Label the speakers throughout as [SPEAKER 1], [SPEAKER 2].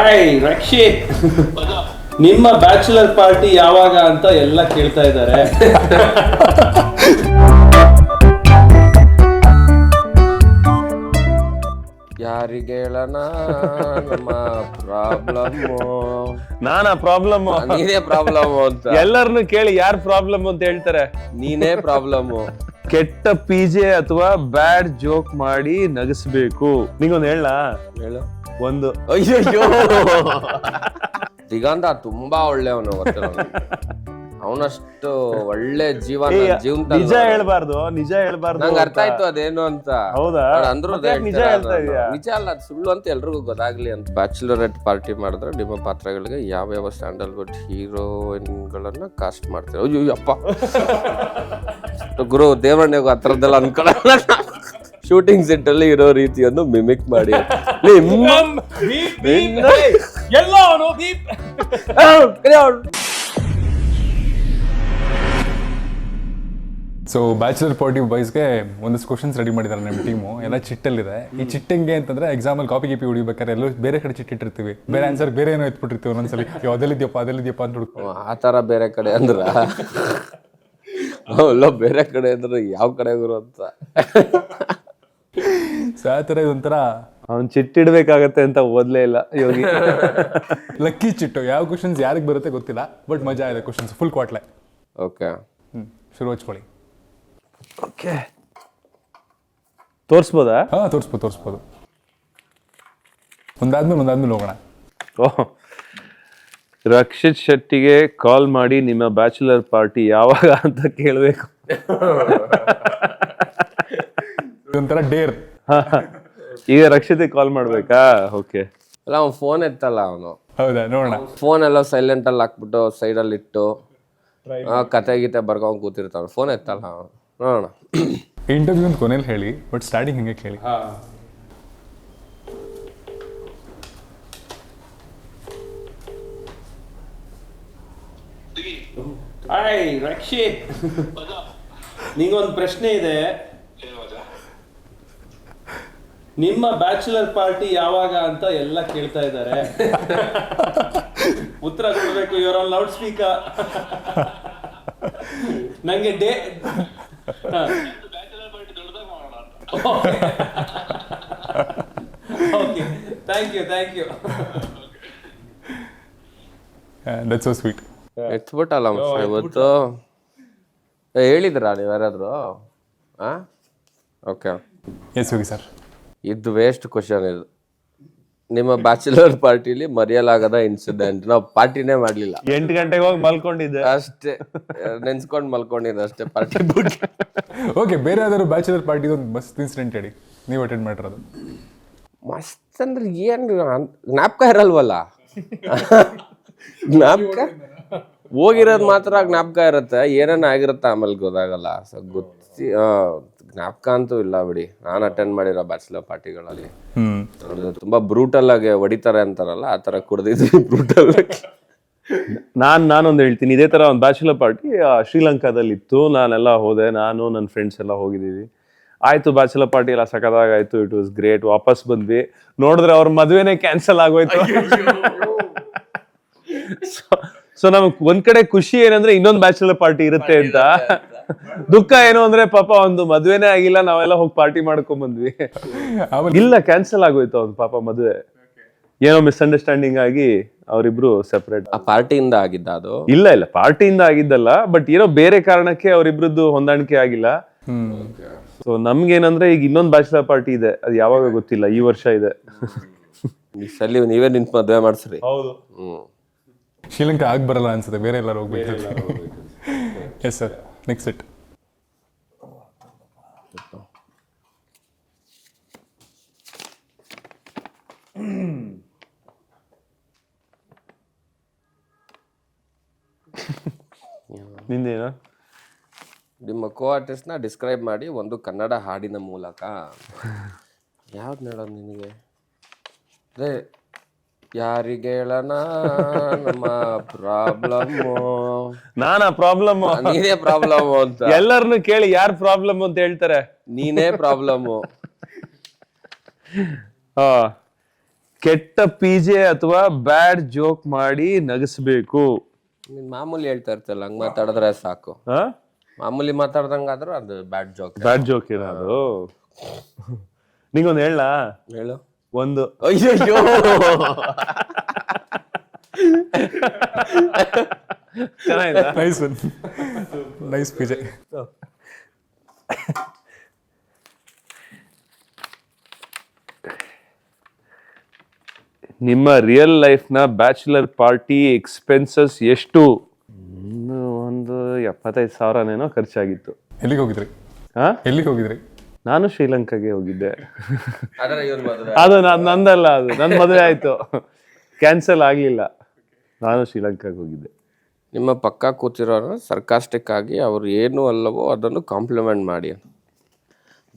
[SPEAKER 1] Hi Rakshit, ನಿಮ್ಮ bachelor party ಯಾವಾಗ ಅಂತ ಎಲ್ಲ ಕೇಳ್ತಾ ಇದ್ದಾರೆ.
[SPEAKER 2] ಯಾರಿಗೆ ಹೇಳೋಣ ನಮ್ಮ ಪ್ರಾಬ್ಲಮ್ಮು?
[SPEAKER 3] ನಾನಾ ಪ್ರಾಬ್ಲಮ್?
[SPEAKER 2] ನೀನೇ ಪ್ರಾಬ್ಲಮ್ ಅಂತ
[SPEAKER 3] ಎಲ್ಲರನ್ನು ಕೇಳಿ ಯಾರ್ ಪ್ರಾಬ್ಲಮ್ ಅಂತ ಹೇಳ್ತಾರೆ.
[SPEAKER 2] ನೀನೇ ಪ್ರಾಬ್ಲಮ್.
[SPEAKER 3] ಕೆಟ್ಟ ಪಿಜೆ ಅಥವಾ ಬ್ಯಾಡ್ ಜೋಕ್ ಮಾಡಿ ನಗಿಸ್ಬೇಕು. ನಿಂಗೊಂದು
[SPEAKER 2] ಹೇಳು.
[SPEAKER 3] ಒಂದು
[SPEAKER 2] ಅಯ್ಯೋ, ದಿಗಂಧ ತುಂಬಾ ಒಳ್ಳೆಯವನು, ಗೊತ್ತಿಲ್ಲ ಅವನಷ್ಟು ಒಳ್ಳೆ ಜೀವನ
[SPEAKER 3] ನಿಜ ಹೇಳ್ಬಾರ್ದು.
[SPEAKER 2] ನಂಗೆ ಅರ್ಥ ಆಯ್ತು ಅದೇನು ಅಂತ.
[SPEAKER 3] ಹೌದಾ?
[SPEAKER 2] ಅಂದ್ರು
[SPEAKER 3] ನಿಜ ಹೇಳ್ತಾ ಇದೀಯಾ?
[SPEAKER 2] ನಿಜ ಅಲ್ಲ, ಅದು ಸುಳ್ಳು ಅಂತ ಎಲ್ರಿಗೂ ಗೊತ್ತಾಗ್ಲಿ ಅಂತ. ಬ್ಯಾಚುಲರೇಟ್ ಪಾರ್ಟಿ ಮಾಡಿದ್ರೆ ನಿಮ್ಮ ಪಾತ್ರಗಳಿಗೆ ಯಾವ್ಯಾವ ಸ್ಯಾಂಡಲ್ವುಡ್ ಹೀರೋಯಿನ್ಗಳನ್ನ ಕಾಸ್ಟ್ ಮಾಡ್ತಾರೆ. ಅಯ್ಯೋ ಅಪ್ಪ, ಗುರು ದೇವಣ್ಣಗೂ ಆ ಥರದ್ದೆಲ್ಲ ಅನ್ಕೊಳ್ಳಲ್ಲ. ಶೂಟಿಂಗ್ ಸೆಟ್ ಅಲ್ಲಿ ಇರೋ ರೀತಿಯನ್ನು ಮಿಮಿಕ್ ಮಾಡಿ
[SPEAKER 4] ಸೊ ಬ್ಯಾಚುಲರ್ ಪಾರ್ಟಿ ಬಾಯ್ಸ್ಗೆ ಒಂದಷ್ಟು ಕ್ವಶನ್ಸ್ ರೆಡಿ ಮಾಡಿದ್ದಾರೆ ನಮ್ಮ ಟೀಮು. ಎಲ್ಲ ಚಿಟ್ಟಲ್ಲಿದೆ. ಈ ಚಿಟ್ಟಂಗೆ ಅಂತಂದ್ರೆ ಎಕ್ಸಾಂಪಲ್ ಕಾಪಿ ಗಿಪಿ ಹೊಡಿಬೇಕಾದ್ರೆ ಎಲ್ಲೂ ಬೇರೆ ಕಡೆ ಚಿಟ್ಟಿಟ್ಟಿರ್ತೀವಿ, ಬೇರೆ ಆನ್ಸರ್ ಬೇರೆ ಏನೋ ಎತ್ಬಿಟ್ಟಿರ್ತೀವಿ. ಒಂದೊಂದ್ಸಲಿ ಅದೆಲ್ಲಿದ್ಯಪ್ಪ ಅಂತ ಹುಡುಕೋ.
[SPEAKER 2] ಆ ಥರ ಬೇರೆ ಕಡೆ ಅಂದ್ರ ಅಲ್ಲ, ಬೇರೆ ಕಡೆ ಅಂದ್ರೆ ಯಾವ ಕಡೆ ಗುರು ಅಂತ.
[SPEAKER 4] ಸೊ ಆ ಥರ ಇದೊಂಥರ
[SPEAKER 3] ಅವ್ನ್ ಚಿಟ್ಟಿಡ್ಬೇಕಾಗತ್ತೆ ಅಂತ ಓದ್ಲೇ ಇಲ್ಲ ಯೋಗಿ.
[SPEAKER 4] ಲಕ್ಕಿ ಚಿಟ್ಟು. ಯಾವ ಕ್ವಶನ್ಸ್ ಯಾರಿಗೆ ಬರುತ್ತೆ ಗೊತ್ತಿಲ್ಲ, ಬಟ್ ಮಜಾ ಇದೆ ಕ್ವಶನ್ಸ್ ಫುಲ್ ಕ್ವಾಟ್ಲೆ.
[SPEAKER 2] ಓಕೆ,
[SPEAKER 4] ಶುರು ಹಚ್ಕೊಳ್ಳಿ.
[SPEAKER 3] ಓಕೆ, ತೋರಿಸ್ಬೋದಾ?
[SPEAKER 4] ಹಾಂ, ತೋರಿಸ್ಬೋದು. ಒಂದಾದ್ಮೇಲೆ ಹೋಗೋಣ.
[SPEAKER 3] ಓಹ್, ರಕ್ಷಿತ್ ಶೆಟ್ಟಿಗೆ ಕಾಲ್ ಮಾಡಿ ನಿಮ್ಮ ಬ್ಯಾಚುಲರ್ ಪಾರ್ಟಿ ಯಾವಾಗ ಅಂತ ಕೇಳಬೇಕು.
[SPEAKER 4] ಇದೊಂಥರ ಡೇರ್.
[SPEAKER 3] ಈಗ ರಕ್ಷಿತ್ ಕಾಲ್ ಮಾಡ್ಬೇಕಾ? ಓಕೆ.
[SPEAKER 2] ಅಲ್ಲ, ಅವ್ನು ಫೋನ್ ಎತ್ತಲ್ಲ. ಅವನು
[SPEAKER 4] ಹೌದಾ? ನೋಡೋಣ.
[SPEAKER 2] ಫೋನ್ ಎಲ್ಲ ಸೈಲೆಂಟ್ ಅಲ್ಲಿ ಹಾಕ್ಬಿಟ್ಟು ಸೈಡಲ್ಲಿ ಇಟ್ಟು ಕತೆ ಗೀತೆ ಬರ್ಕೊಂಡ್ ಕೂತಿರ್ತಾವ. ಫೋನ್ ಎತ್ತಲ್ಲ ಅವನು. ನೋಡೋಣ.
[SPEAKER 4] ಇಂಟರ್ವ್ಯೂ ಅಂತ ಕೊನೆಯಲ್ಲಿ ಹೇಳಿ, ಬಟ್ ಸ್ಟಾರ್ಟಿಂಗ್ ಹಿಂಗೆ ಕೇಳಿ.
[SPEAKER 1] ಹಾಯ್ ರಕ್ಷಿತ್, ನಿಂಗೊಂದು ಪ್ರಶ್ನೆ ಇದೆ. ನಿಮ್ಮ ಬ್ಯಾಚುಲರ್ ಪಾರ್ಟಿ ಯಾವಾಗ ಅಂತ ಎಲ್ಲ ಕೇಳ್ತಾ ಇದ್ದಾರೆ. ಉತ್ತರ ಕೊಡ್ಬೇಕು. Your on loud speaker. ನಂಗೆ ಡೇ okay, thank you.
[SPEAKER 4] That's so sweet.
[SPEAKER 2] ಎತ್ಬಿಟ್ಟಲ್ಲ ಇವತ್ತು. ಹೇಳಿದ್ರಾ ನೀವು ಯಾರಾದ್ರು? ಓಕೆ,
[SPEAKER 4] ಎಸ್ ಹೋಗಿ ಸರ್.
[SPEAKER 2] ಇದು ವೇಸ್ಟ್ ಕ್ವಶನ್. ಇದು ನಿಮ್ಮ ಬ್ಯಾಚುಲರ್ ಪಾರ್ಟಿಲಿ ಮರೆಯಲಾಗದ ಇನ್ಸಿಡೆಂಟ್. ನಾವು ಪಾರ್ಟಿನೇ ಮಾಡ್ಲಿಲ್ಲ.
[SPEAKER 3] 8 ಗಂಟೆಗೆ ಹೋಗಿ ಮಲ್ಕೊಂಡಿದ್ದೆ
[SPEAKER 2] ಅಷ್ಟೇ, ನೆನ್ಸ್ಕೊಂಡ್ ಮಲ್ಕೊಂಡಿದ್ದೆ ಅಷ್ಟೇ. ಪಾರ್ಟಿ ಬಿಟ್ಟು
[SPEAKER 4] ಓಕೆ, ಬೇರೆ ಯಾವ್ದಾದ್ರು ಬ್ಯಾಚುಲರ್ ಪಾರ್ಟಿ ಒಂದು ಮಸ್ತ್ ಇನ್ಸಿಡೆಂಟ್ ಹೇಳಿ, ನೀವು ಅಟೆಂಡ್ ಮಾಡಿರೋದು.
[SPEAKER 2] ಮಸ್ತ್ ಅಂದ್ರೆ ಏನ್ ಜ್ಞಾಪಕ ಇರಲ್ವಲ್ಲ. ಜ್ಞಾಪಕ ಹೋಗಿರೋದು ಮಾತ್ರ ಜ್ಞಾಪಕ ಇರುತ್ತೆ, ಏನೇನ ಆಗಿರುತ್ತೆ ಆಮೇಲೆ ಗೊತ್ತಾಗಲ್ಲ. ಸೊ ಜ್ಞಾಪಕ ಅಂತೂ ಇಲ್ಲ ಬಿಡಿ. ನಾನು ಅಟೆಂಡ್ ಮಾಡಿರೋ ಬ್ಯಾಚುಲರ್ ಪಾರ್ಟಿಗಳಲ್ಲಿ ತುಂಬಾ ಬ್ರೂಟಲ್ ಆಗಿ ಹೊಡಿತಾರೆ ಅಂತಾರಲ್ಲ, ಆ ತರ ಕುಡ್ದಿದ್ವಿ ಬ್ರೂಟಲ್ ಆಗಿ.
[SPEAKER 3] ನಾನೊಂದು ಹೇಳ್ತೀನಿ. ಇದೇ ತರ ಒಂದು ಬ್ಯಾಚುಲರ್ ಪಾರ್ಟಿ ಶ್ರೀಲಂಕಾದಲ್ಲಿ ಇತ್ತು. ನಾನೆಲ್ಲ ಹೋದೆ, ನಾನು ನನ್ನ ಫ್ರೆಂಡ್ಸ್ ಎಲ್ಲ ಹೋಗಿದ್ದೀವಿ. ಆಯ್ತು, ಬ್ಯಾಚುಲರ್ ಪಾರ್ಟಿ ಎಲ್ಲ ಸಖತ್ತಾಗಾಯ್ತು. It was great. ವಾಪಸ್ ಬಂದ್ವಿ, ನೋಡಿದ್ರೆ ಅವ್ರ ಮದುವೆನೇ ಕ್ಯಾನ್ಸಲ್ ಆಗೋಯ್ತು. ಸೊ ನಮಗ್ ಒಂದ್ ಕಡೆ ಖುಷಿ ಏನಂದ್ರೆ ಇನ್ನೊಂದು ಬ್ಯಾಚುಲರ್ ಪಾರ್ಟಿ ಇರುತ್ತೆ ಅಂತ. ದುಃಖ ಏನು ಅಂದ್ರೆ ಪಾಪ ಒಂದು ಮದ್ವೆನೇ ಆಗಿಲ್ಲ, ನಾವೆಲ್ಲ ಹೋಗಿ ಪಾರ್ಟಿ ಮಾಡ್ಕೊಂಡ್ ಬಂದ್ವಿ. ಇಲ್ಲ, ಕ್ಯಾನ್ಸಲ್ ಆಗೋಯ್ತು ಅವ್ನು ಪಾಪ ಮದ್ವೆ. ಏನೋ ಮಿಸ್ಅಂಡರ್ಸ್ಟ್ಯಾಂಡಿಂಗ್ ಆಗಿ ಅವರಿಬ್ರು ಸೆಪರೇಟ್.
[SPEAKER 2] ಆ ಪಾರ್ಟಿಯಿಂದ ಆಗಿದ್ದ ಅದು?
[SPEAKER 3] ಇಲ್ಲ, ಪಾರ್ಟಿಯಿಂದ ಆಗಿದ್ದಲ್ಲ, ಬಟ್ ಏನೋ ಬೇರೆ ಕಾರಣಕ್ಕೆ ಅವರಿಬ್ರದ್ದು ಹೊಂದಾಣಿಕೆ ಆಗಿಲ್ಲ. ಸೊ ನಮ್ಗೇನಂದ್ರೆ ಈಗ ಇನ್ನೊಂದು ಬ್ಯಾಚುಲರ್ ಪಾರ್ಟಿ ಇದೆ, ಅದು ಯಾವಾಗ ಗೊತ್ತಿಲ್ಲ, ಈ ವರ್ಷ ಇದೆ.
[SPEAKER 2] ನೀವೇ ನಿಂತು ಮದ್ವೆ ಮಾಡ್ಸ್ರಿ.
[SPEAKER 3] ಹೌದು.
[SPEAKER 4] ಶ್ರೀಲಂಕಾ ಆಗಿ ಬರಲ್ಲ ಅನ್ಸುತ್ತೆ, ಬೇರೆ ಎಲ್ಲರೂ ಹೋಗ್ಬೇಕು. Yes sir, next set.
[SPEAKER 3] ನಿಂದೇನ?
[SPEAKER 2] ನಿಮ್ಮ ಕೋ ಆರ್ಟಿಸ್ಟ್ನ ಡಿಸ್ಕ್ರೈಬ್ ಮಾಡಿ ಒಂದು ಕನ್ನಡ ಹಾಡಿನ ಮೂಲಕ. ಯಾವ್ದು ಹೇಳೋದು ನಿನಗೆ? ಅದೇ ಯಾರಿಗೆ ಹೇಳೋಣ ನಮ್ಮ ಪ್ರಾಬ್ಲಮ್ಮು?
[SPEAKER 3] ನಾನಾ ಪ್ರಾಬ್ಲಮ್?
[SPEAKER 2] ನೀನೇ ಪ್ರಾಬ್ಲಮ್ ಅಂತ.
[SPEAKER 3] ಎಲ್ಲರನ್ನು ಕೇಳಿ ಯಾರ್ ಪ್ರಾಬ್ಲಮ್ ಅಂತ ಹೇಳ್ತಾರೆ.
[SPEAKER 2] ನೀನೇ ಪ್ರಾಬ್ಲಮ್ಮು.
[SPEAKER 3] ಕೆಟ್ಟ ಪಿಜೆ ಅಥವಾ ಬ್ಯಾಡ್ ಜೋಕ್ ಮಾಡಿ ನಗಿಸ್ಬೇಕು.
[SPEAKER 2] ನೀನ್ ಮಾಮೂಲಿ ಹೇಳ್ತಾ ಇರ್ತಲ್ಲ, ಹಂಗ್ ಮಾತಾಡಿದ್ರೆ ಸಾಕು. ಮಾಮೂಲಿ ಮಾತಾಡ್ದಂಗಾದ್ರೂ ಅದು ಬ್ಯಾಡ್ ಜೋಕ್.
[SPEAKER 3] ಬ್ಯಾಡ್ ಜೋಕ್ ಏನಾದ್ರು ನಿಂಗೊಂದು ಹೇಳ.
[SPEAKER 2] ಹೇಳು.
[SPEAKER 3] ಒಂದು
[SPEAKER 2] ಅಯ್ಯೋ
[SPEAKER 3] ಚೆನ್ನಾಗಿದೆ.
[SPEAKER 4] Nice PJ.
[SPEAKER 3] ನಿಮ್ಮ ರಿಯಲ್ ಲೈಫ್ ನ ಬ್ಯಾಚುಲರ್ ಪಾರ್ಟಿ ಎಕ್ಸ್ಪೆನ್ಸಸ್ ಎಷ್ಟು? ಒಂದು 75,000 ಖರ್ಚಾಗಿತ್ತು.
[SPEAKER 4] ಎಲ್ಲಿಗೆ ಹೋಗಿದ್ರಿ? ಎಲ್ಲಿಗೆ ಹೋಗಿದ್ರಿ?
[SPEAKER 3] ನಾನು ಶ್ರೀಲಂಕಾಗೆ ಹೋಗಿದ್ದೆ.
[SPEAKER 2] ಆದ್ರೆ ಇವ್ನ್ ಮದುವೆ
[SPEAKER 3] ಅದು ನಂದಲ್ಲ, ಅದು ನನ್ನ ಮದುವೆ ಆಯ್ತು, ಕ್ಯಾನ್ಸಲ್ ಆಗ್ಲಿಲ್ಲ. ನಾನು ಶ್ರೀಲಂಕಾಗೆ ಹೋಗಿದ್ದೆ.
[SPEAKER 2] ನಿಮ್ಮ ಪಕ್ಕ ಕೂತಿರೋರು ಸರ್ಕಾಸ್ಟಿಕ್ ಆಗಿ ಅವ್ರು ಏನು ಅಲ್ಲವೋ ಅದನ್ನು ಕಾಂಪ್ಲಿಮೆಂಟ್ ಮಾಡಿ.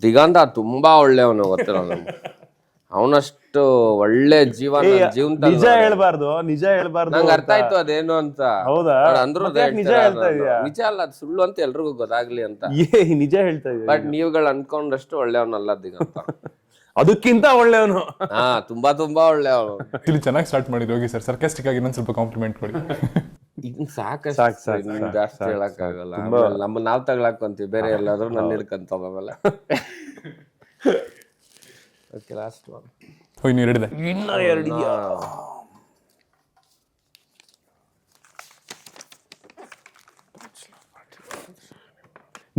[SPEAKER 2] ದಿಗಂಧ ತುಂಬಾ ಒಳ್ಳೆಯವನು, ಗೊತ್ತಿಲ್ಲ ನಮ್ಗೆ. ಅವನಷ್ಟು ಒಳ್ಳೆ ಜೀವನ
[SPEAKER 3] ನಿಜ ಹೇಳ್ಬಾರ್ದು, ನಿಜ ಹೇಳ್ಬಾರ್ದು.
[SPEAKER 2] ನಂಗೆ ಅರ್ಥ ಆಯ್ತು ಅದೇನು ಅಂತ.
[SPEAKER 3] ಹೌದಾ?
[SPEAKER 2] ಅಂದ್ರು
[SPEAKER 3] ನಿಜ ಹೇಳ್ತಾ ಇದೀಯಾ?
[SPEAKER 2] ನಿಜ ಅಲ್ಲ, ಅದು ಸುಳ್ಳು ಅಂತ ಎಲ್ರಿಗೂ ಗೊತ್ತಾಗ್ಲಿ ಅಂತ.
[SPEAKER 3] ನಿಜ ಹೇಳ್ತಾ ಇದೀಯ.
[SPEAKER 2] ಬಟ್ ನೀವುಗಳು ಅನ್ಕೊಂಡಷ್ಟು ಒಳ್ಳೆಯವನಲ್ಲ ದಿಗಂತ.
[SPEAKER 3] ಅದಕ್ಕಿಂತ ಒಳ್ಳೆಯವನು.
[SPEAKER 2] ತುಂಬಾ ತುಂಬಾ ಒಳ್ಳೆಯವನು.
[SPEAKER 4] ಇಲ್ಲಿ ಚೆನ್ನಾಗಿ ಸ್ಟಾರ್ಟ್ ಮಾಡಿದ್ರು. ಹೋಗಿ ಸರ್, ಸರ್ಕಾಸ್ಟಿಕ್ ಆಗಿ ಇನ್ನೊಂದು ಸ್ವಲ್ಪ ಕಾಂಪ್ಲಿಮೆಂಟ್ ಕೊಡಿ.
[SPEAKER 2] ಇನ್ ಸಾಕು, ಜಾಸ್ತಿ ಹೇಳಕ್ ಆಗಲ್ಲ. ನಮ್ಮ ನಾವ್ ತಗೊಳಕೊಂತೀವಿ, ಬೇರೆ ಎಲ್ಲಾದ್ರೂ ನನ್ನ ಹಿಡ್ಕಂತಾವ ಆಮೇಲೆ. Okay, last one.
[SPEAKER 4] ಹೋಯ್, ನೀವು ಹೇಳಿದೆ
[SPEAKER 3] ಇನ್ನ 2.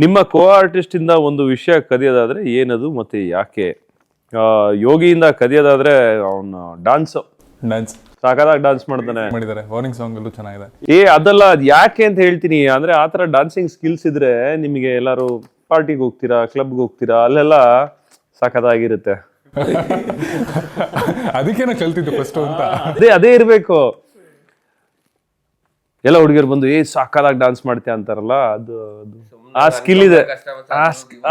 [SPEAKER 3] ನಿಮ್ಮ ಕೋ ಆರ್ಟಿಸ್ಟ್ ಇಂದ ಒಂದು ವಿಷಯ ಕದಿಯೋದಾದ್ರೆ ಏನದು ಮತ್ತೆ ಯಾಕೆ? ಯೋಗಿಯಿಂದ ಕದಿಯೋದಾದ್ರೆ ಅವನು ಡ್ಯಾನ್ಸ್ ಸಾಕಾದಾಗ ಡ್ಯಾನ್ಸ್
[SPEAKER 4] ಮಾಡಿದ್ದಾರೆ. ವಾರ್ನಿಂಗ್ ಸಾಂಗ್ ಅಲ್ಲೂ ಚೆನ್ನಾಗಿದೆ.
[SPEAKER 3] ಅದಲ್ಲ, ಅದ್ ಯಾಕೆ ಅಂತ ಹೇಳ್ತೀನಿ. ಅಂದ್ರೆ ಆತರ ಡ್ಯಾನ್ಸಿಂಗ್ ಸ್ಕಿಲ್ಸ್ ಇದ್ರೆ ನಿಮಗೆ ಎಲ್ಲಾರು ಪಾರ್ಟಿಗೆ ಹೋಗ್ತೀರಾ, ಕ್ಲಬ್ಗೆ ಹೋಗ್ತೀರಾ, ಅಲ್ಲೆಲ್ಲ ಸಾಕಾಗಿರುತ್ತೆ.
[SPEAKER 4] ಅದಕ್ಕೆ ನಾ ಕಲ್ತಿದ್ದು ಫಸ್ಟ್ ಅಂತ.
[SPEAKER 3] ಅದೇ ಇರ್ಬೇಕು. ಎಲ್ಲ ಹುಡುಗಿಯರು ಬಂದು ಸಾಕಾದಾಗ ಡ್ಯಾನ್ಸ್ ಮಾಡ್ತೀಯ ಅಂತಾರಲ್ಲ, ಅದು ಆ ಸ್ಕಿಲ್ ಇದೆ,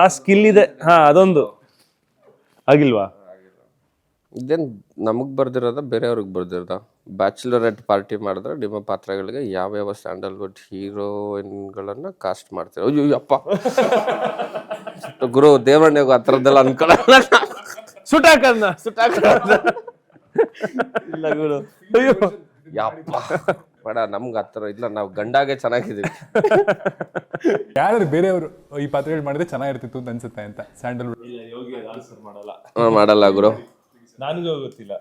[SPEAKER 3] ಆ ಸ್ಕಿಲ್ ಇದೆ. ಅದೊಂದು ಆಗಿಲ್ವಾ?
[SPEAKER 2] ಇದೇನ್ ನಮಗ್ ಬರ್ದಿರೋದ ಬೇರೆಯವ್ರಿಗೆ ಬರ್ದಿರೋದ? ಬ್ಯಾಚುಲರೇಟ್ ಪಾರ್ಟಿ ಮಾಡಿದ್ರೆ ನಿಮ್ಮ ಪಾತ್ರಗಳಿಗೆ ಯಾವ್ಯಾವ ಸ್ಯಾಂಡಲ್ವುಡ್ ಹೀರೋಯಿನ್ಗಳನ್ನ ಕಾಸ್ಟ್ ಮಾಡ್ತೀರ? ಅಯ್ಯೋ ಅಪ್ಪ ಗುರು, ದೇವರಣ್ಣಿಗೂ ಆ ಥರದ್ದೆಲ್ಲ ಅನ್ಕೊಳ್ಳಲ್ಲ.
[SPEAKER 3] ಸುಟಾಕನ್ನ
[SPEAKER 2] ಇಲ್ಲ ಗುರು, ಅಯ್ಯೋ ಯಪ್ಪ ಬೇಡ, ನಮ್ಗೆ ಆ ಥರ ಇಲ್ಲ. ನಾವು ಗಂಡಾಗೆ ಚೆನ್ನಾಗಿದ್ದೀವಿ.
[SPEAKER 4] ಯಾರು ಬೇರೆಯವರು ಈ ಪಾತ್ರಗಳು ಮಾಡಿದ್ರೆ ಚೆನ್ನಾಗಿರ್ತಿತ್ತು ಅಂತ ಅನ್ಸುತ್ತೆ ಅಂತ. ಸ್ಯಾಂಡಲ್ವುಡ್
[SPEAKER 2] ಮಾಡಲ್ಲ ಗುರು,
[SPEAKER 3] ನನಗೂ ಗೊತ್ತಿಲ್ಲ.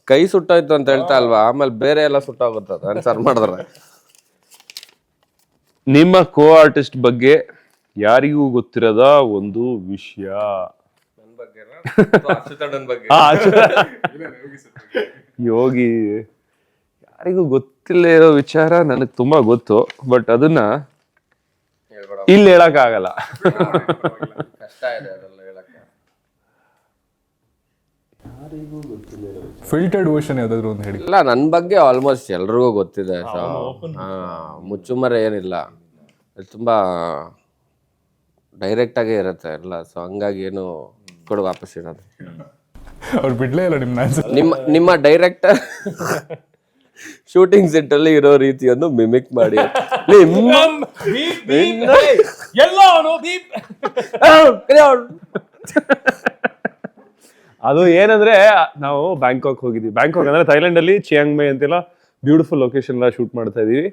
[SPEAKER 2] ಕೈ ಸುಟ್ಟೋಯ್ತು ಅಂತ ಹೇಳ್ತಾ ಅಲ್ವಾ, ಆಮೇಲೆ ಬೇರೆ ಎಲ್ಲ ಸುಟ್ಟೋಗುತ್ತೆ ಆನ್ಸರ್ ಮಾಡಿದ್ರೆ.
[SPEAKER 3] ನಿಮ್ಮ ಕೋ ಆರ್ಟಿಸ್ಟ್ ಬಗ್ಗೆ ಯಾರಿಗೂ ಗೊತ್ತಿರದ ಒಂದು ವಿಷಯ. ಯೋಗಿ ಯಾರಿಗೂ ಗೊತ್ತಿಲ್ಲ ಇರೋ ವಿಚಾರ ನನಗೆ ತುಂಬಾ ಗೊತ್ತು, ಬಟ್ ಅದನ್ನ ಇಲ್ಲಿ ಹೇಳಕ್ ಆಗಲ್ಲ.
[SPEAKER 2] ಕಷ್ಟ ಇದೆ ಅದೆಲ್ಲ ಹೇಳಕ್ಕೆ.
[SPEAKER 4] ಫಿಲ್ಟರ್ಡ್ ವರ್ಷನ್ ಯಾವ್ದಾದ್ರು ಒಂದು ಹೇಳಿ.
[SPEAKER 2] ಇಲ್ಲ, ನನ್ನ ಬಗ್ಗೆ ಆಲ್ಮೋಸ್ಟ್ ಎಲ್ರಿಗೂ ಗೊತ್ತಿದೆ. ಮುಚ್ಚುಮರೆ ಏನಿಲ್ಲ, ತುಂಬಾ ಡೈರೆಕ್ಟ್ ಆಗೇ ಇರುತ್ತೆ ಎಲ್ಲ. ಸೊ ಹಂಗಾಗಿ ಏನು ಕೊಡು ವಾಪಸ್ ಇರೋದು.
[SPEAKER 4] ಅವ್ರು ಬಿಡ್ಲೇ ಇಲ್ಲ
[SPEAKER 2] ನಿಮ್ಮ ಡೈರೆಕ್ಟರ್ ಶೂಟಿಂಗ್ ಸೆಟ್ ಅಲ್ಲಿ ಇರೋ ರೀತಿಯನ್ನು ಮಿಮಿಕ್ ಮಾಡಿ.
[SPEAKER 3] ಅದು ಏನಂದ್ರೆ, ನಾವು ಬ್ಯಾಂಕಾಕ್ ಹೋಗಿದ್ವಿ. ಬ್ಯಾಂಕಾಕ್ ಅಂದ್ರೆ ಥೈಲ್ಯಾಂಡ್ ಅಲ್ಲಿ ಚಿಯಾಂಗ್ ಮೈ ಅಂತೆಲ್ಲ ಬ್ಯೂಟಿಫುಲ್ ಲೊಕೇಶನ್ ಎಲ್ಲ ಶೂಟ್ ಮಾಡ್ತಾ ಇದೀವಿ.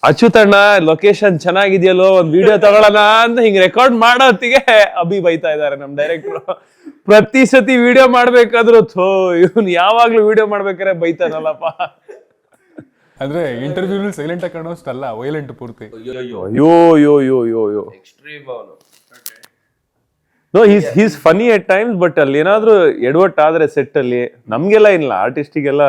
[SPEAKER 3] ಅಚ್ಯುತಣ್ಣ ಲೊಕೇಶನ್ ಚೆನ್ನಾಗಿದೆಯಲ್ಲೋ, ಒಂದ್ ವಿಡಿಯೋ ತಗೊಳ್ಳೋಣ ಅಂತ ಹಿಂಗ್ ರೆಕಾರ್ಡ್ ಮಾಡೋ ಹೊತ್ತಿಗೆ ಅಭಿ ಬೈತಾ ಇದಾರೆ ನಮ್ ಡೈರೆಕ್ಟರ್. ಪ್ರತಿ ಸತಿ ವಿಡಿಯೋ ಮಾಡ್ಬೇಕಾದ್ರು ಇವನ್ ಯಾವಾಗ್ಲೂ ವಿಡಿಯೋ ಮಾಡ್ಬೇಕಾದ್ರೆ ಬೈತಾನಲ್ಲಪ್ಪ.
[SPEAKER 4] ಅಂದ್ರೆ ಇಂಟರ್ವ್ಯೂ ಸೈಲೆಂಟ್ ಆಗಿ ಕಾಣೋಷ್ಟಲ್ಲ, ವೈಲೆಂಟ್ ಪೂರ್ತಿ.
[SPEAKER 3] ಅಯ್ಯೋ no, he's funny at times, but ಅಲ್ಲಿ ಏನಾದ್ರು ಎಡವಟ್ ಆದ್ರೆ ಸೆಟ್ ಅಲ್ಲಿ ನಮ್ಗೆಲ್ಲ ಇಲ್ಲ, ಆರ್ಟಿಸ್ಟಿಗೆಲ್ಲ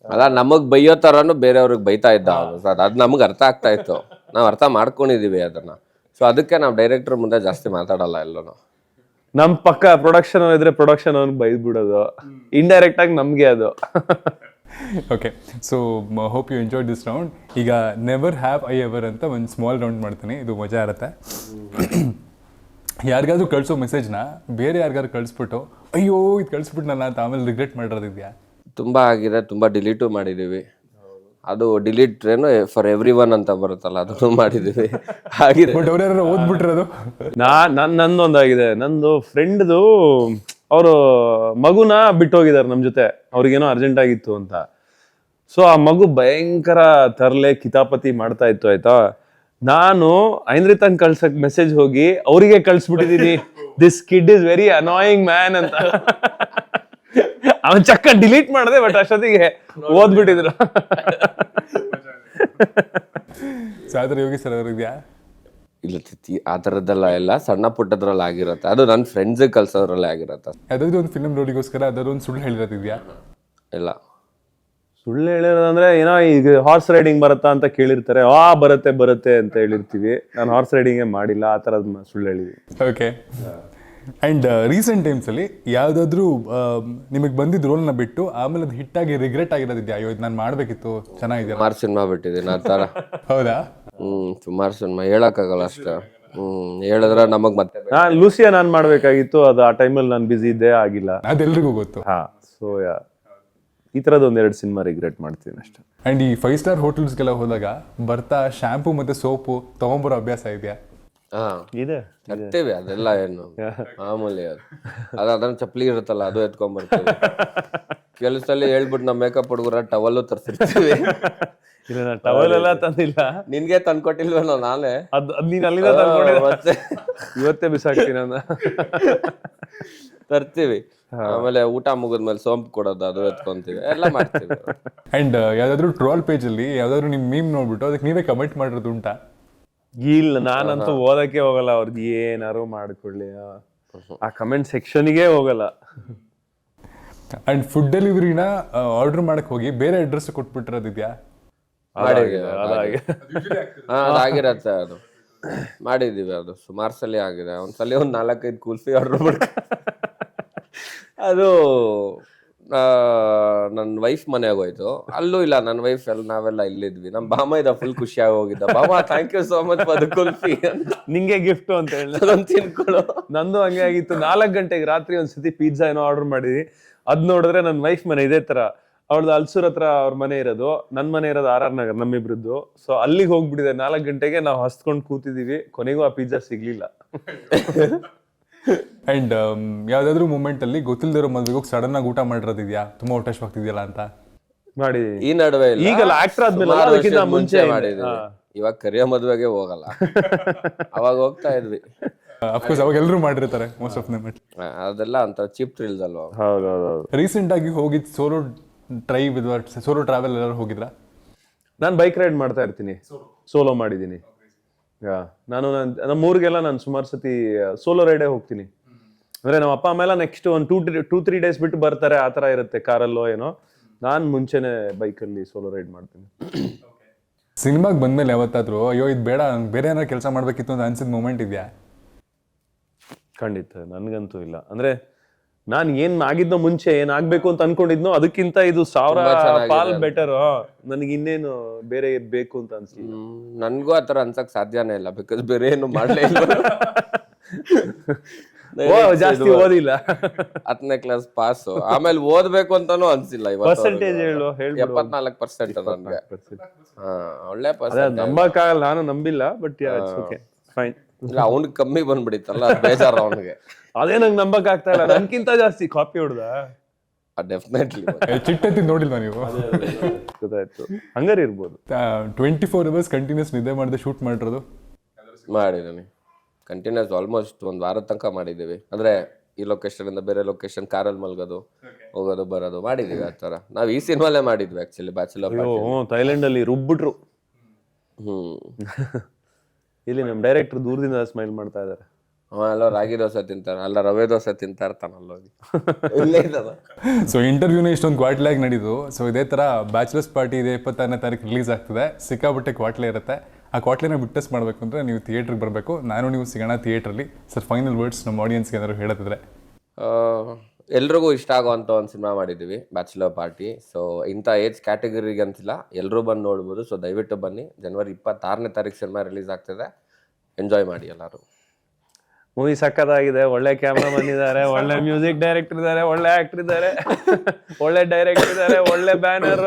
[SPEAKER 2] ಅಲ್ಲ, ನಮಗ್ ಬೈಯೋ ತರನು ಬೇರೆಯವ್ರಿಗೆ ಬೈತಾ ಇದ್ದ ಅವನು. ಅದ್ ನಮಗ್ ಅರ್ಥ ಆಗ್ತಾ ಇತ್ತು, ನಾವ್ ಅರ್ಥ ಮಾಡ್ಕೊಂಡಿದೀವಿ ಅದನ್ನ. ಸೊ ಅದಕ್ಕೆ ನಾವ್ ಡೈರೆಕ್ಟರ್ ಮುಂದೆ ಜಾಸ್ತಿ ಮಾತಾಡಲ್ಲ ಎಲ್ಲೂ.
[SPEAKER 3] ನಮ್ ಪಕ್ಕ ಪ್ರೊಡಕ್ಷನ್ ಇದ್ರೆ ಪ್ರೊಡಕ್ಷನ್ ಅವ್ನಿಗೆ ಬೈದ್ ಬಿಡೋದು, ಇಂಡೈರೆಕ್ಟ್ ಆಗಿ ನಮ್ಗೆ ಅದು.
[SPEAKER 4] Okay, so hope you enjoy this round. ಈಗ ನೆವರ್ ಹ್ಯಾವ್ ಐ ಎವರ್ ಅಂತ ಒಂದು ಸ್ಮಾಲ್ ರೌಂಡ್ ಮಾಡ್ತೀನಿ, ಇದು ಮಜಾ ಇರುತ್ತೆ. ಯಾರಿಗಾದ್ರೂ ಕಳಿಸೋ ಮೆಸೇಜ್ನ ಬೇರೆ ಯಾರಿಗಾದ್ರು ಕಳಿಸ್ಬಿಟ್ಟು ಅಯ್ಯೋ ಇದು ಕಳಿಸ್ಬಿಟ್ನಲ್ಲ ಅಂತ ಆಮೇಲೆ ರಿಗ್ರೆಟ್ ಮಾಡಿರೋದಿದ್ಯಾ?
[SPEAKER 2] ತುಂಬಾ ಆಗಿದೆ, ತುಂಬಾ ಡಿಲೀಟು ಮಾಡಿದೀವಿ. ಅದು ಡಿಲೀಟ್ ಏನು ಫಾರ್ ಎವ್ರಿ ಒನ್ ಅಂತ ಬರುತ್ತಲ್ಲ, ಅದನ್ನು ಮಾಡಿದೀವಿ. ಹಾಗಿದೆ.
[SPEAKER 4] ಬಟ್ ಅವ್ರು ಯಾರು ಓದ್ಬಿಟ್ಟಿರೋದು?
[SPEAKER 3] ನಂದೊಂದಾಗಿದೆ. ನಂದು ಫ್ರೆಂಡ್ದು ಅವರು ಮಗುನ ಬಿಟ್ಟು ಹೋಗಿದ್ದಾರೆ ನಮ್ ಜೊತೆ, ಅವ್ರಿಗೇನೋ ಅರ್ಜೆಂಟ್ ಆಗಿತ್ತು ಅಂತ. ಸೊ ಆ ಮಗು ಭಯಂಕರ ತರ್ಲೆ ಕಿತಾಪತಿ ಮಾಡ್ತಾ ಇತ್ತು ಆಯ್ತಾ. ನಾನು ಐಂದ್ರಿತಂಗ್ ಕಳ್ಸಕ್ ಮೆಸೇಜ್ ಹೋಗಿ ಅವರಿಗೆ ಕಳ್ಸ್ಬಿಟ್ಟಿದೀನಿ, this kid is very annoying man ಅಂತ. ಅವನ್ ಚಕ್ಕ ಡಿಲೀಟ್ ಮಾಡಿದೆ, ಬಟ್ ಅಷ್ಟೊತ್ತಿಗೆ ಓದ್ಬಿಟ್ಟಿದ್ರು.
[SPEAKER 4] ಆದ್ರೆ ಯೋಗಿ ಸರ್ ಅವ್ರಿದ್ಯಾ?
[SPEAKER 2] ಇಲ್ಲ ಆ ಥರದ್ದೆಲ್ಲ ಎಲ್ಲ ಸಣ್ಣ ಪುಟ್ಟದ್ರಲ್ಲಿ ಆಗಿರತ್ತೆ, ಅದು ನನ್ನ ಫ್ರೆಂಡ್ಸಿಗೆ ಕಲ್ಸೋದ್ರಲ್ಲೇ ಆಗಿರತ್ತೆ.
[SPEAKER 4] ಯಾವ್ದಾದ್ರು ಒಂದು ಫಿಲ್ಮ್ ರೋಡಿಗೋಸ್ಕರ ಅದಾದ್ರು ಒಂದು ಸುಳ್ಳು ಹೇಳಿರೋದಿದ್ಯಾ?
[SPEAKER 2] ಇಲ್ಲ.
[SPEAKER 3] ಸುಳ್ಳು ಹೇಳಿರೋದಂದ್ರೆ ಏನೋ ಈಗ ಹಾರ್ಸ್ ರೈಡಿಂಗ್ ಬರುತ್ತಾ ಅಂತ ಕೇಳಿರ್ತಾರೆ, ಬರುತ್ತೆ ಅಂತ ಹೇಳಿರ್ತೀವಿ. ನಾನು ಹಾರ್ಸ್ ರೈಡಿಂಗೇ ಮಾಡಿಲ್ಲ, ಆ ಥರದ್ ಸುಳ್ಳು ಹೇಳಿದ್ವಿ.
[SPEAKER 4] ಓಕೆ. ಆ್ಯಂಡ್ ರೀಸೆಂಟ್ ಟೈಮ್ಸಲ್ಲಿ ಯಾವುದಾದ್ರೂ ನಿಮಗೆ ಬಂದಿದ್ದ ರೋಲ್ನ ಬಿಟ್ಟು ಆಮೇಲೆ ಅದು ಹಿಟ್ಟಾಗಿ ರಿಗ್ರೆಟ್ ಆಗಿರೋದಿದ್ಯಾ? ಅಯ್ಯೋ ಇದು ನಾನು ಮಾಡಬೇಕಿತ್ತು, ಚೆನ್ನಾಗಿದೆ.
[SPEAKER 2] ಸುಮಾರು ಸಿನಿಮಾ ಬಿಟ್ಟಿದ್ದೀನಿ ಆ ಥರ.
[SPEAKER 4] ಹೌದಾ?
[SPEAKER 2] ಸುಮಾರು ಸಿನಿಮಾ ಹೇಳಕ್ಕಾಗಲ್ಲ ಅಷ್ಟೇ. ಹೇಳಿದ್ರೆ ನಮಗ್ ಮತ್ತೆ
[SPEAKER 3] ಲೂಸಿಯಾ ನಾನ್ ಮಾಡ್ಬೇಕಾಗಿತ್ತು, ಅದು ಆ ಟೈಮಲ್ಲಿ ನಾನು ಬಿಸಿ ಇದ್ದೆ, ಆಗಿಲ್ಲ.
[SPEAKER 4] ಅದೆಲ್ರಿಗೂ ಗೊತ್ತು.
[SPEAKER 3] ಸೊ ಈ ತರದ್ ಒಂದೆರಡು ಸಿನಿಮಾ ರಿಗ್ರೆಟ್ ಮಾಡ್ತೀನಿ ಅಷ್ಟೇ.
[SPEAKER 4] ಆ್ಯಂಡ್ ಈ 5 ಸ್ಟಾರ್ ಹೋಟೆಲ್ಸ್ಗೆಲ್ಲ ಹೋದಾಗ ಬರ್ತಾ ಶಾಂಪೂ ಮತ್ತೆ ಸೋಪು ತಗೊಂಬರೋ ಅಭ್ಯಾಸ ಇದೆಯಾ?
[SPEAKER 3] ಇದೆ,
[SPEAKER 2] ತರ್ತೀವಿ, ಅದೆಲ್ಲ ಏನು ಮಾಮೂಲಿ. ಅದನ್ನ ಚಪ್ಪಲಿ ಇರುತ್ತಲ್ಲ, ಅದು ಎತ್ಕೊಂಡ್ಬರ್ತೀವಿ. ಕೆಲಸದಲ್ಲಿ ಹೇಳ್ಬಿಟ್ಟು ನಮ್ಮ ಮೇಕಪ್ ಹುಡುಗರ ಟವಲ್ಲು ತರ್ಸಿರ್ತೀವಿ.
[SPEAKER 3] ಇಲ್ಲ, ನಾನು ಟವಲ್ ಎಲ್ಲ ತಂದಿಲ್ಲ.
[SPEAKER 2] ನಿನ್ಗೆ ತಂದ್ಕೊಟ್ಟಿಲ್ವೇನೋ ನಾನೇ?
[SPEAKER 3] ನೀನ್ ಅಲ್ಲಿಂದ ತಂದ್ಕೊಂಡಿದ್ದೆ, ಇವತ್ತೇ ಬಿಸಾಕ್ತೀನಿ ಅಂತ
[SPEAKER 2] ತರ್ತೀವಿ. ಆಮೇಲೆ ಊಟ ಮುಗಿದ್ಮೇಲೆ ಸೋಂಪು ಕೊಡೋದು, ಅದು ಎತ್ಕೊಂತೀವಿ, ಎಲ್ಲ ಮಾಡ್ತೀವಿ.
[SPEAKER 4] ಆ್ಯಂಡ್ ಯಾವ್ದಾದ್ರು ಟ್ರೋಲ್ ಪೇಜಲ್ಲಿ ಯಾವ್ದಾದ್ರು ನಿಮ್ ಮೀಮ್ ನೋಡ್ಬಿಟ್ಟು ಅದಕ್ಕೆ ನೀವೇ ಕಮೆಂಟ್ ಮಾಡಿರೋದು ಉಂಟಾ?
[SPEAKER 3] ಇಲ್ಲ, ನಾನಂತೂ ಓದಕ್ಕೆ ಹೋಗಲ್ಲ. ಅವ್ರದ್ದು ಏನಾರು ಮಾಡ್ಕೊಳ್ಳಿ, ಆ ಕಮೆಂಟ್ ಸೆಕ್ಷನ್ಗೆ ಹೋಗಲ್ಲ.
[SPEAKER 4] ಅಂಡ್ ಫುಡ್ ಡೆಲಿವರಿನ ಆರ್ಡರ್ ಮಾಡಕ್ ಹೋಗಿ ಬೇರೆ ಅಡ್ರೆಸ್ ಕೊಟ್ಬಿಟ್ಟಿರೋದಿದ್ಯಾ?
[SPEAKER 2] ಅದಾಗಿರತ್ತೆ, ಅದು ಮಾಡಿದೀವಿ. ಅದು ಸುಮಾರು ಸಲ ಆಗಿದೆ. ಒಂದ್ಸಲಿ ಒಂದ್ 4-5 ಕುಲ್ಫಿ ಆರ್ಡರ್ ಮಾಡಿ, ಅದು ನನ್ನ ವೈಫ್ ಮನೆಗೆ ಹೋಯ್ತು. ಅಲ್ಲೂ ಇಲ್ಲ, ನನ್ನ ವೈಫ್ ನಾವೆಲ್ಲ ಇಲ್ಲಿದ್ವಿ. ನಮ್ಮ ಬಾಮ ಇದ ಫುಲ್ ಖುಷಿಯಾಗಿ ಹೋಗಿದ್ದ. ಬಾಮ thank you so much for the kulfi, ನಿಂಗೆ ಗಿಫ್ಟ್ ಅಂತ ಹೇಳಿ ತಿನ್ಕೊಳ್ಳೋ. ನಂದು ಹಂಗೆ ಆಗಿತ್ತು. 4 ಗಂಟೆಗೆ ರಾತ್ರಿ ಒಂದ್ಸತಿ ಪಿಜ್ಜಾ ಏನೋ ಆರ್ಡರ್ ಮಾಡಿದ್ವಿ. ಅದ್ ನೋಡಿದ್ರೆ ನನ್ನ ವೈಫ್ ಮನೆ ಇದೇ ತರ, ಅವ್ರದ್ದು ಅಲ್ಸೂರ್ ಹತ್ರ ಅವ್ರ ಮನೆ ಇರೋದು, ನನ್ನ ಮನೆ ಇರೋದು RR ನಗರ್, ನಮ್ಮಿಬ್ರದ್ದು. ಸೊ ಅಲ್ಲಿಗೆ ಹೋಗ್ಬಿಟ್ಟಿದೆ. 4 ಗಂಟೆಗೆ ನಾವು ಹಸ್ಕೊಂಡು ಕೂತಿದೀವಿ, ಕೊನೆಗೂ ಆ ಪಿಜ್ಜಾ ಸಿಗ್ಲಿಲ್ಲ.
[SPEAKER 4] ಅಂಡ್ ಯಾವ್ದಾದ್ರು ಮೂಮೆಂಟ್ ಅಲ್ಲಿ ಗೊತ್ತಿಲ್ದಿರೋ ಮದ್ವೆಗೆ ಹೋಗಿ ಸಡನ್ ಆಗಿ ಊಟ ಮಾಡಿರೋದಿದ್ಯಾ? ತುಂಬಾ ಊಟ ಆಗ್ತಿದ್ಯಲ್ಲ ಅಂತ
[SPEAKER 3] ಮಾಡಿ.
[SPEAKER 2] ಈ ನಡುವೆ
[SPEAKER 3] ಈಗಲ್ಲ, ಆಕ್ಟರ್ ಆದ್ಮೇಲೆ, ಅದಕ್ಕಿಂತ ಮುಂಚೆ
[SPEAKER 2] ಮಾಡಿದ್ವಿ. ಇವಾಗ ಕರಿಯ ಮದ್ವೆಗೆ ಹೋಗಲ್ಲ, ಅವಾಗ ಹೋಗ್ತಾ ಇದ್ವಿ.
[SPEAKER 4] ಅಫ್ಕೋರ್ಸ್ ಅವಾಗ ಎಲ್ಲರೂ ಮಾಡಿರ್ತಾರೆ, ಮೋಸ್ಟ್ ಆಫ್ ದಮ್.
[SPEAKER 2] ಅದೆಲ್ಲ ಅಂತ ಚೀಪ್ ಥ್ರಿಲ್ಸ್ ಅಲ್ವಾ.
[SPEAKER 3] ಹೌದೌದು.
[SPEAKER 4] ರೀಸೆಂಟ್ ಆಗಿ ಹೋಗಿದ್ ಸೋಲೋ ಟ್ರಾವೆಲ್ ಎಲ್ಲರೂ ಹೋಗಿದ್ರಾ?
[SPEAKER 3] ನಾನು ಬೈಕ್ ರೈಡ್ ಮಾಡ್ತಾ ಇರ್ತೀನಿ, ಸೋಲೋ ಮಾಡಿದ್ದೀನಿ. ನಾನು ನಮ್ಮ ಊರಿಗೆಲ್ಲ ನಾನು ಸುಮಾರು ಸತಿ ಸೋಲೋ ರೈಡೇ ಹೋಗ್ತೀನಿ. ಅಂದ್ರೆ ನಮ್ಮ ಅಪ್ಪ ಅಮ್ಮ ಎಲ್ಲ ನೆಕ್ಸ್ಟ್ ಒಂದು 2-3 ಡೇಸ್ ಬಿಟ್ಟು ಬರ್ತಾರೆ, ಆ ಥರ ಇರುತ್ತೆ, ಕಾರಲ್ಲೋ ಏನೋ. ನಾನು ಮುಂಚೆನೆ ಬೈಕಲ್ಲಿ ಸೋಲೋ ರೈಡ್ ಮಾಡ್ತೀನಿ.
[SPEAKER 4] ಸಿನಿಮಾಗೆ ಬಂದ್ಮೇಲೆ ಯಾವತ್ತಾದ್ರೂ ಅಯ್ಯೋ ಇದು ಬೇಡ, ಬೇರೆ ಏನಾರು ಕೆಲಸ ಮಾಡ್ಬೇಕಿತ್ತು ಅಂತ ಅನ್ಸಿದ ಮೂಮೆಂಟ್ ಇದೆಯಾ?
[SPEAKER 3] ಖಂಡಿತ, ನನ್ಗಂತೂ ಇಲ್ಲ. ಅಂದ್ರೆ ನಾನು ಏನ್ ಆಗಿದ್ನೋ, ಮುಂಚೆ ಏನಾಗ್ಬೇಕು ಅಂತ ಅನ್ಕೊಂಡಿದ್ನೋ ಅದಕ್ಕಿಂತ ಇದು 1000 ಪಾಲ್ ಬೆಟರ್. ನನಗೆ ಇನ್ನೇನು ಬೇರೆ ಬೇಕು ಅಂತ ಅನ್ಸಿಲ್ಲ.
[SPEAKER 2] ನನ್ಗೂ ಆತರ ಅನ್ಸಕ್ ಸಾಧ್ಯನೇ ಇಲ್ಲ, ಬಿಕಾಸ್ ಬೇರೆ ಏನು ಮಾಡ್ಲೇ ಇಲ್ಲ.
[SPEAKER 3] ಜಾಸ್ತಿ ಓದಿಲ್ಲ,
[SPEAKER 2] 10ನೇ ಕ್ಲಾಸ್ ಪಾಸ್. ಆಮೇಲೆ ಓದ್ಬೇಕು ಅಂತಾನು ಅನ್ಸಿಲ್ಲ.
[SPEAKER 3] ಪರ್ಸೆಂಟೇಜ್
[SPEAKER 2] 74% ನನ್ಗೆ. ಒಳ್ಳೆ ಪರ್ಸೆಂಟೇಜ್.
[SPEAKER 3] ನಂಬಕ್ಕಾಗಲ್ಲ, ನಾನು ನಂಬಿಲ್ಲ, ಬಟ್ ಫೈನ್.
[SPEAKER 2] ಇಲ್ಲ, ಅವ್ನಿಗೆ ಕಮ್ಮಿ ಬಂದ್ಬಿಡಿತ್ತಲ್ಲ, ಬೇಜಾರ ಅವನಿಗೆ.
[SPEAKER 3] ಅದೇ ನಂಗೆ ನಂಬಕ್ ಆಗ್ತಾ ಇಲ್ಲ, ನನ್ಕಿಂತ ಜಾಸ್ತಿ ಕಾಪಿ ಹೊಡ್ದ.
[SPEAKER 2] ಡೆಫಿನೆಟ್ಲಿ.
[SPEAKER 4] ಚಿಟ್ಟೆತ್ತಿ ನೋಡಿಲ್ವಾ ನೀವು?
[SPEAKER 3] ಗೊತ್ತಾಯ್ತು, ಹಂಗಾರೆ ಇರ್ಬೋದು.
[SPEAKER 4] 24 hours ಕಂಟಿನ್ಯೂಸ್ ನಿದ್ದೆ ಮಾಡದೆ ಶೂಟ್ ಮಾಡಿರೋದು?
[SPEAKER 2] ಮಾಡಿದ್ದೀನಿ ಕಂಟಿನ್ಯೂಸ್, ಆಲ್ಮೋಸ್ಟ್ 1 ವಾರದ ತನಕ ಮಾಡಿದ್ದೀವಿ. ಅಂದ್ರೆ ಈ ಲೊಕೇಶನ್ ಇಂದ ಬೇರೆ ಲೊಕೇಶನ್ ಕಾರಲ್ಲಿ ಮಲ್ಗೋದು, ಹೋಗೋದು ಬರೋದು ಮಾಡಿದೀವಿ. ಆ ತರ ನಾವ್ ಈ ಸಿನಿಮಾಲೇ ಮಾಡಿದ್ವಿ ಆಕ್ಚುಲಿ, ಬ್ಯಾಚುಲರ್.
[SPEAKER 3] ಥೈಲ್ಯಾಂಡ್ ಅಲ್ಲಿ ರುಬ್ಬಿಟ್ರು. ಇಲ್ಲಿ ನಮ್ ಡೈರೆಕ್ಟರ್ ದೂರದಿಂದ ಸ್ಮೈಲ್ ಮಾಡ್ತಾ ಇದಾರೆ.
[SPEAKER 2] ಅಲ್ಲ ರಾಗಿ ದೋಸೆ ತಿಂತಾರ, ಅಲ್ಲ ರವೆ ದೋಸೆ ತಿಂತಾ ಇರ್ತಾನಲ್ಲ.
[SPEAKER 4] ಸೊ ಇಂಟರ್ವ್ಯೂನ ಇಷ್ಟೊಂದು ಕ್ವಾಟ್ಲಾಗಿ ನಡೀತು. ಸೊ ಇದೇ ತರ ಬ್ಯಾಚುಲರ್ಸ್ ಪಾರ್ಟಿ ಇದೆ 26ನೇ ತಾರೀಕು ರಿಲೀಸ್ ಆಗ್ತದೆ. ಸಿಕ್ಕಾಬಟ್ಟೆ ಕ್ವಾಟ್ಲೆ ಇರುತ್ತೆ. ಆ ಕ್ವಾಟ್ಲೆನ ವಿಟ್ನೆಸ್ ಮಾಡಬೇಕು ಅಂದರೆ ನೀವು ಥಿಯೇಟ್ರಿಗೆ ಬರಬೇಕು. ನಾನು ನೀವು ಸಿಗೋಣ ಥಿಯೇಟ್ರಲ್ಲಿ. ಸರ್ ಫೈನಲ್ ವರ್ಡ್ಸ್ ನಮ್ಮ ಆಡಿಯನ್ಸ್ಗೆ ಏನಾದ್ರು ಹೇಳತ್ತಿದ್ರೆ?
[SPEAKER 2] ಎಲ್ರಿಗೂ ಇಷ್ಟ ಆಗುವಂಥ ಒಂದು ಸಿನಿಮಾ ಮಾಡಿದ್ದೀವಿ, ಬ್ಯಾಚುಲರ್ ಪಾರ್ಟಿ. ಸೊ ಇಂಥ ಏಜ್ ಕ್ಯಾಟಗರಿಗೆ ಅಂತಿಲ್ಲ, ಎಲ್ಲರೂ ಬಂದು ನೋಡ್ಬೋದು. ಸೊ ದಯವಿಟ್ಟು ಬನ್ನಿ. ಜನವರಿ 26ನೇ ತಾರೀಕು ಸಿನಿಮಾ ರಿಲೀಸ್ ಆಗ್ತದೆ. ಎಂಜಾಯ್ ಮಾಡಿ ಎಲ್ಲರೂ.
[SPEAKER 3] ಮೂವಿ ಸಕ್ಕತ್ತಾಗಿದೆ. ಒಳ್ಳೆ ಕ್ಯಾಮ್ರಾಮನ್ ಇದ್ದಾರೆ, ಒಳ್ಳೆ ಮ್ಯೂಸಿಕ್ ಡೈರೆಕ್ಟರ್ ಇದ್ದಾರೆ, ಒಳ್ಳೆ ಆಕ್ಟರ್ ಇದ್ದಾರೆ, ಒಳ್ಳೆ ಡೈರೆಕ್ಟರ್ ಇದ್ದಾರೆ, ಒಳ್ಳೆ ಬ್ಯಾನರ್.